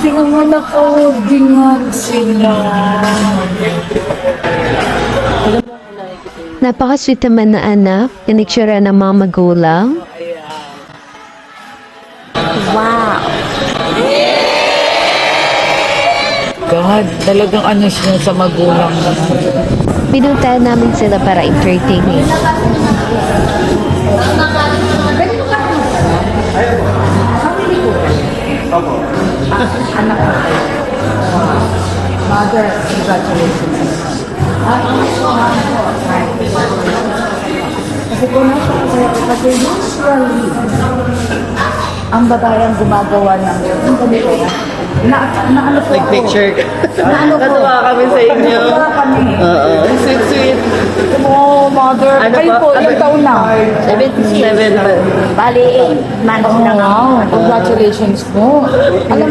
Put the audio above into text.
Tingnan mo nakawagdingan sila. Napaka-sweet naman na anak, pinitsura ng mga magulang. Wow! God, talagang ano siya sa magulang mo. Pinuntahan namin sila para entertaining. Anak ko. Mother, congratulations. Kasi kung kasi usually, ang babae ang gumagawa ng ganito. Naano po ako. Nag-picture ka. Naano po. Natuwa kami sa inyo. Natuwa kami. Oo. Sweet, sweet. Oh, mother. Ano Kayo ba? po, ilang taon na? 77 pa. Bali, 8 months Oh, na nga. wow. Congratulations po. Alam